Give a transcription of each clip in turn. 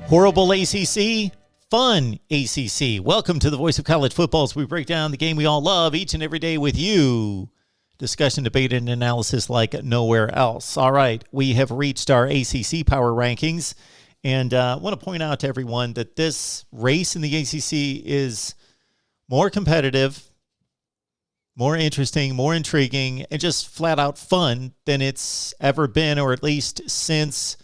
Horrible ACC, fun ACC. Welcome to the Voice of College Football as we break down the game we all love each and every day with you. Discussion, debate, and analysis like nowhere else. All right, we have reached our ACC power rankings, and I want to point out to everyone that this race in the ACC is more competitive, more interesting, more intriguing, and just flat out fun than it's ever been, or at least since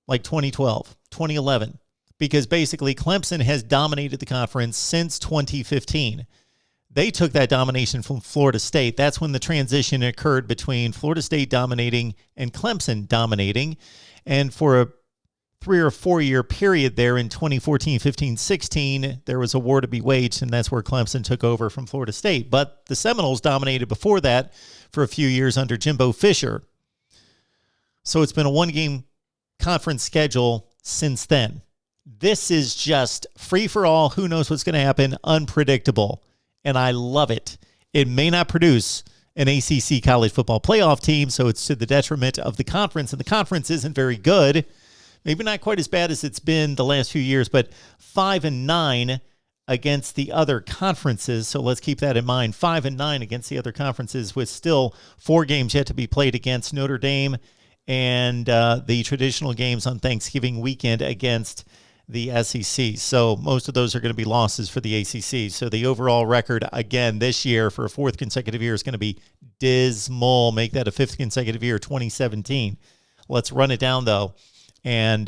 like 2012. 2011, because basically Clemson has dominated the conference since 2015. They took that domination from Florida State. That's when the transition occurred between Florida State dominating and Clemson dominating. And for a 3 or 4 year period there in 2014, 15, 16, there was a war to be waged, and that's where Clemson took over from Florida State. But the Seminoles dominated before that for a few years under Jimbo Fisher. So it's been a one-game conference schedule since then. This is just free for all. Who knows what's going to happen? Unpredictable. And I love it. It may not produce an ACC college football playoff team, so it's to the detriment of the conference, and the conference isn't very good. Maybe not quite as bad as it's been the last few years, but 5-9 against the other conferences. So let's keep that in mind. 5-9 against the other conferences with still 4 games yet to be played against Notre Dame and the traditional games on Thanksgiving weekend against the SEC. So most of those are going to be losses for the ACC. So the overall record, again, this year for a 4th consecutive year is going to be dismal. Make that a 5th consecutive year, 2017. Let's run it down, though. And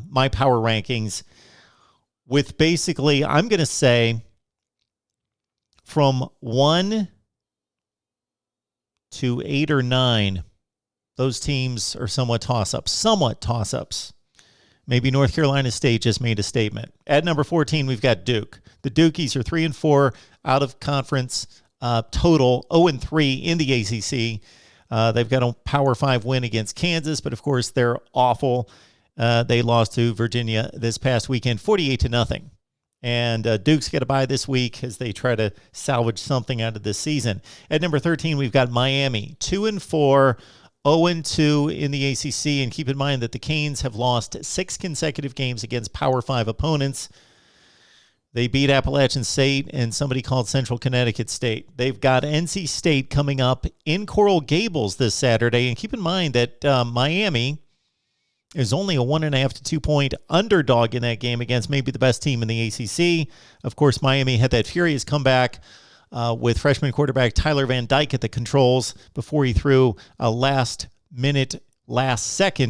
my power rankings with basically, I'm going to say, from 1 to 8 or 9, those teams are somewhat toss-ups. Maybe North Carolina State just made a statement. At number 14, we've got Duke. The Dukies are 3-4 out of conference total, 0-3 in the ACC. They've got a Power 5 win against Kansas, but of course they're awful. They lost to Virginia this past weekend, 48-0. And Duke's got a bye this week as they try to salvage something out of this season. At number 13, we've got Miami, 2-4. 0-2 in the ACC, and keep in mind that the Canes have lost 6 consecutive games against Power 5 opponents. They beat Appalachian State and somebody called Central Connecticut State. They've got NC State coming up in Coral Gables this Saturday, and keep in mind that Miami is only a 1.5 to 2 point underdog in that game against maybe the best team in the ACC. Of course, Miami had that furious comeback with freshman quarterback Tyler Van Dyke at the controls before he threw a last-second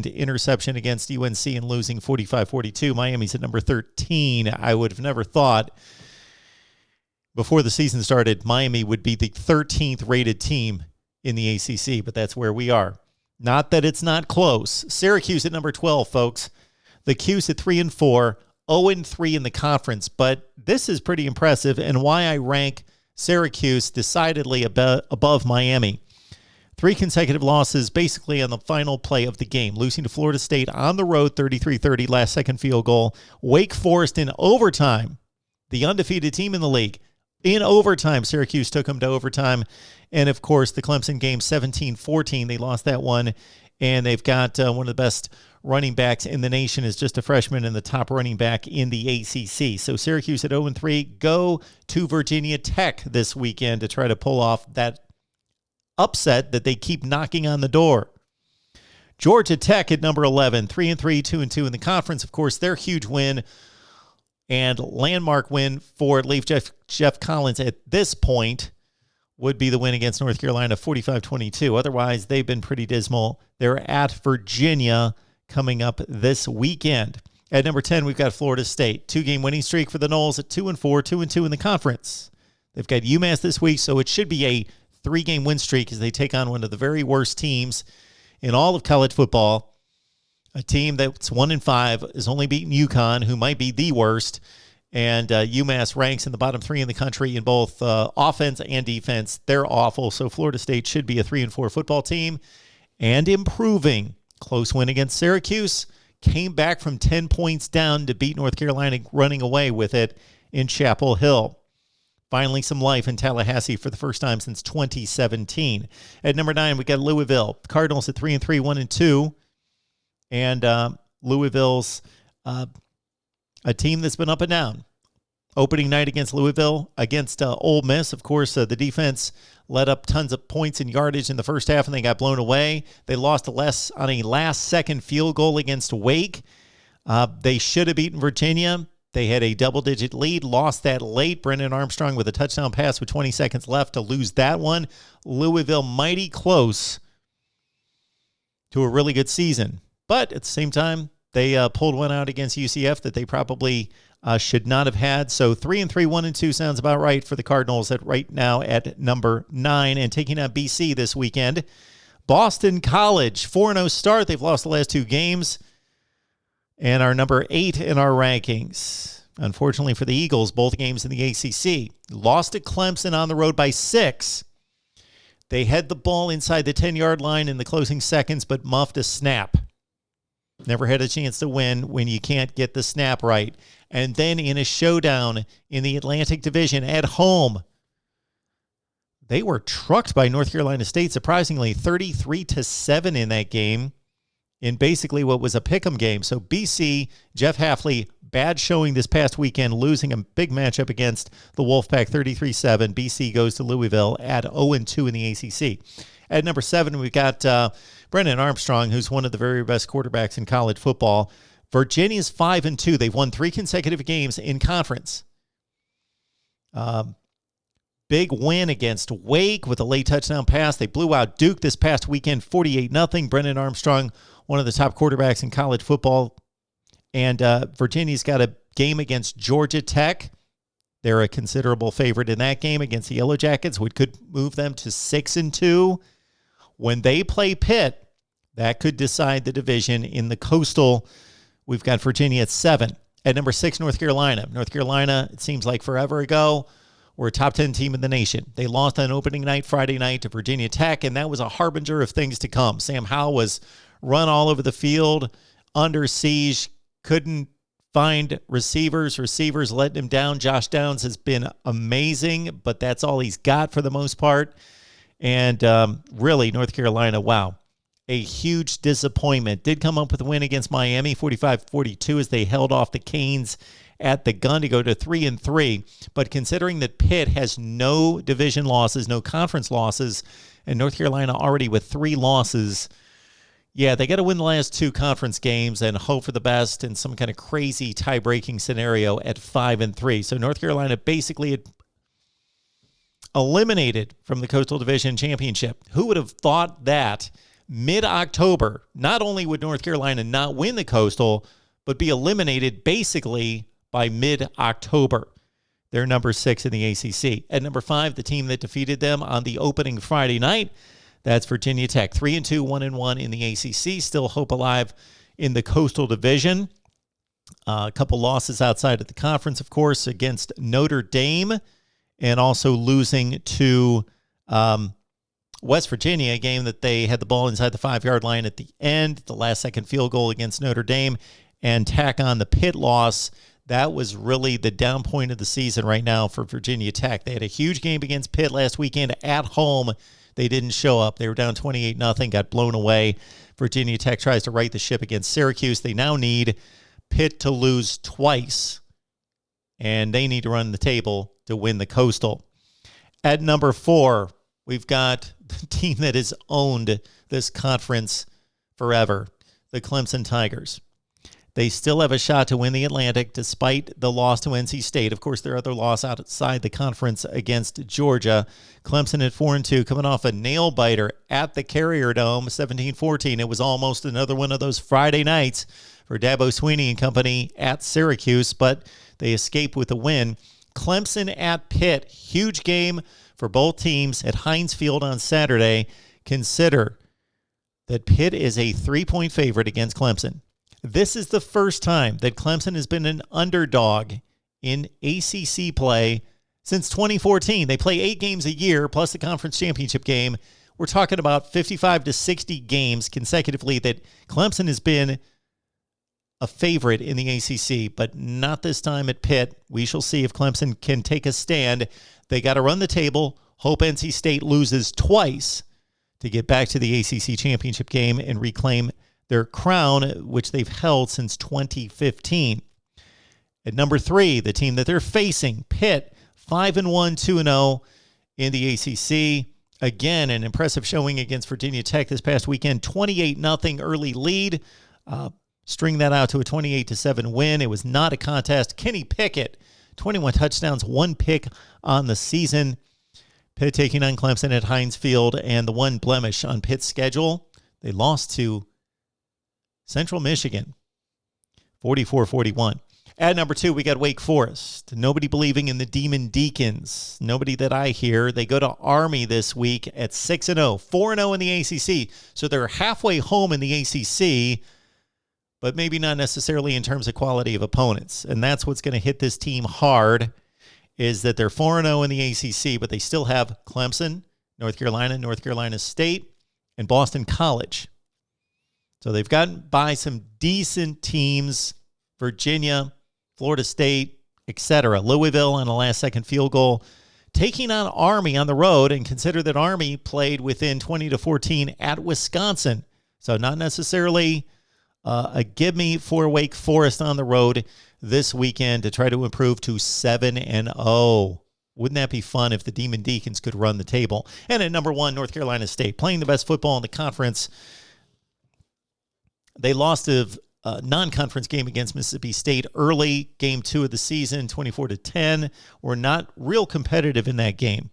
interception against UNC and losing 45-42. Miami's at number 13. I would have never thought before the season started Miami would be the 13th rated team in the ACC, but that's where we are. Not that it's not close. Syracuse at number 12, folks. The Cuse at 3-4, 0-3 in the conference, but this is pretty impressive, and why I rank Syracuse decidedly above Miami. 3 consecutive losses basically on the final play of the game, losing to Florida State on the road 33-30, last-second field goal. Wake Forest in overtime, the undefeated team in the league. In overtime, Syracuse took them to overtime. And, of course, the Clemson game, 17-14. They lost that one. And they've got one of the best running backs in the nation is just a freshman and the top running back in the ACC. So Syracuse at 0-3, go to Virginia Tech this weekend to try to pull off that upset that they keep knocking on the door. Georgia Tech at number 11, 3-3, 2-2 in the conference. Of course, their huge win and landmark win for Leaf Jeff Collins at this point would be the win against North Carolina, 45-22. Otherwise, they've been pretty dismal. They're at Virginia coming up this weekend. At number 10, we've got Florida State. 2-game winning streak for the Noles at 2-4, 2-2 in the conference. They've got UMass this week, so it should be a 3-game win streak as they take on one of the very worst teams in all of college football. A team that's 1-5 is only beaten UConn, who might be the worst. And UMass ranks in the bottom 3 in the country in both offense and defense. They're awful, so Florida State should be a 3-4 football team and improving. Close win against Syracuse. Came back from 10 points down to beat North Carolina, running away with it in Chapel Hill. Finally, some life in Tallahassee for the first time since 2017. At number 9, we got Louisville. Cardinals at 3-3, 1-2. And Louisville's a team that's been up and down. Opening night against Louisville, against Ole Miss. Of course, the defense let up tons of points and yardage in the first half, and they got blown away. They lost on a last-second field goal against Wake. They should have beaten Virginia. They had a double-digit lead, lost that late. Brennan Armstrong with a touchdown pass with 20 seconds left to lose that one. Louisville mighty close to a really good season. But at the same time, they pulled one out against UCF that they probably should not have had. So 3-3, 1-2 sounds about right for the Cardinals at right now at number 9. And taking on BC this weekend, Boston College, 4-0 start. They've lost the last 2 games and are number 8 in our rankings. Unfortunately for the Eagles, both games in the ACC. Lost to Clemson on the road by 6. They had the ball inside the 10-yard line in the closing seconds, but muffed a snap. Never had a chance to win when you can't get the snap right. And then in a showdown in the Atlantic Division at home, they were trucked by North Carolina State, surprisingly, 33-7 in that game, in basically what was a pick'em game. So BC, Jeff Hafley, bad showing this past weekend, losing a big matchup against the Wolfpack, 33-7. BC goes to Louisville at 0-2 in the ACC. At number 7, we've got Brennan Armstrong, who's one of the very best quarterbacks in college football. Virginia's 5-2. They've won 3 consecutive games in conference. Big win against Wake with a late touchdown pass. They blew out Duke this past weekend, 48-0. Brennan Armstrong, one of the top quarterbacks in college football. And Virginia's got a game against Georgia Tech. They're a considerable favorite in that game against the Yellow Jackets, which could move them to 6-2. When they play Pitt, that could decide the division. In the Coastal, we've got Virginia at 7. At number 6, North Carolina. North Carolina, it seems like forever ago, were a top 10 team in the nation. They lost on opening night, Friday night, to Virginia Tech, and that was a harbinger of things to come. Sam Howell was run all over the field, under siege, couldn't find receivers letting him down. Josh Downs has been amazing, but that's all he's got for the most part. And really, North Carolina, wow, a huge disappointment. Did come up with a win against Miami, 45-42, as they held off the Canes at the gun to go to 3-3. But considering that Pitt has no division losses, no conference losses, and North Carolina already with 3 losses, yeah, they got to win the last 2 conference games and hope for the best in some kind of crazy tie-breaking scenario at 5-3. So North Carolina basically eliminated from the Coastal Division Championship. Who would have thought that mid-October, not only would North Carolina not win the Coastal, but be eliminated basically by mid-October? They're number 6 in the ACC. At number 5, the team that defeated them on the opening Friday night, that's Virginia Tech. 3-2, 1-1 in the ACC. Still hope alive in the Coastal Division. A couple losses outside of the conference, of course, against Notre Dame, and also losing to West Virginia, a game that they had the ball inside the 5-yard line at the end, the last-second field goal against Notre Dame, and tack on the Pitt loss. That was really the down point of the season right now for Virginia Tech. They had a huge game against Pitt last weekend at home. They didn't show up. They were down 28-0, got blown away. Virginia Tech tries to right the ship against Syracuse. They now need Pitt to lose twice, and they need to run the table to win the Coastal. At number 4, we've got the team that has owned this conference forever, the Clemson Tigers. They still have a shot to win the Atlantic despite the loss to NC State. Of course, their other loss outside the conference against Georgia. Clemson at 4-2, coming off a nail-biter at the Carrier Dome, 17-14. It was almost another one of those Friday nights for Dabo Swinney and company at Syracuse, but they escape with a win. Clemson at Pitt, huge game for both teams at Heinz Field on Saturday. Consider that Pitt is a 3-point favorite against Clemson. This is the first time that Clemson has been an underdog in ACC play since 2014. They play 8 games a year, plus the conference championship game. We're talking about 55 to 60 games consecutively that Clemson has been a favorite in the ACC, but not this time at Pitt. We shall see if Clemson can take a stand. They got to run the table, hope NC State loses twice to get back to the ACC championship game and reclaim their crown, which they've held since 2015. At number 3, the team that they're facing, Pitt, 5-1, 2-0 in the ACC. Again, an impressive showing against Virginia Tech this past weekend. 28-0 early lead. String that out to a 28-7 win. It was not a contest. Kenny Pickett, 21 touchdowns, 1 pick on the season. Pitt taking on Clemson at Heinz Field, and the one blemish on Pitt's schedule, they lost to Central Michigan, 44-41. At number 2, we got Wake Forest. Nobody believing in the Demon Deacons. Nobody that I hear. They go to Army this week at 6-0, 4-0 in the ACC. So they're halfway home in the ACC, but maybe not necessarily in terms of quality of opponents. And that's what's going to hit this team hard, is that they're 4-0 in the ACC, but they still have Clemson, North Carolina State, and Boston College. So they've gotten by some decent teams, Virginia, Florida State, etc. Louisville on a last-second field goal. Taking on Army on the road, and consider that Army played within 20-14 at Wisconsin. So not necessarily a give-me for Wake Forest on the road this weekend to try to improve to 7-0. Wouldn't that be fun if the Demon Deacons could run the table? And at number 1, North Carolina State, playing the best football in the conference. They lost a non-conference game against Mississippi State early, game 2 of the season, 24-10. Were not real competitive in that game.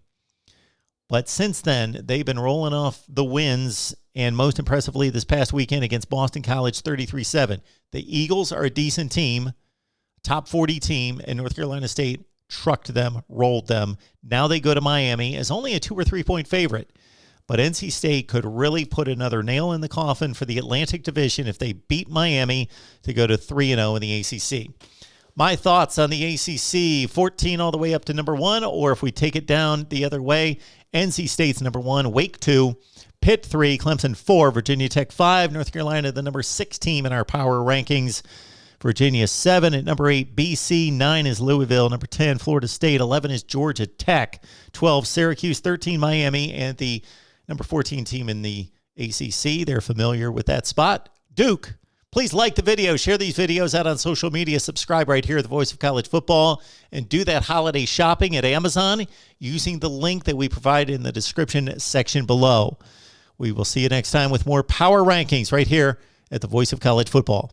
But since then, they've been rolling off the wins, and most impressively this past weekend against Boston College, 33-7. The Eagles are a decent team, top 40 team, and North Carolina State trucked them, rolled them. Now they go to Miami as only a 2 or 3 point favorite. But NC State could really put another nail in the coffin for the Atlantic Division if they beat Miami to go to 3-0 in the ACC. My thoughts on the ACC, 14 all the way up to number 1, or if we take it down the other way, NC State's number 1, Wake 2, Pitt 3, Clemson 4, Virginia Tech 5, North Carolina the number 6 team in our power rankings, Virginia 7 at number 8, BC, 9 is Louisville, number 10, Florida State, 11 is Georgia Tech, 12, Syracuse, 13, Miami, and the number 14 team in the ACC. They're familiar with that spot, Duke. Please like the video, share these videos out on social media, subscribe right here at the Voice of College Football, and do that holiday shopping at Amazon using the link that we provide in the description section below. We will see you next time with more power rankings right here at the Voice of College Football.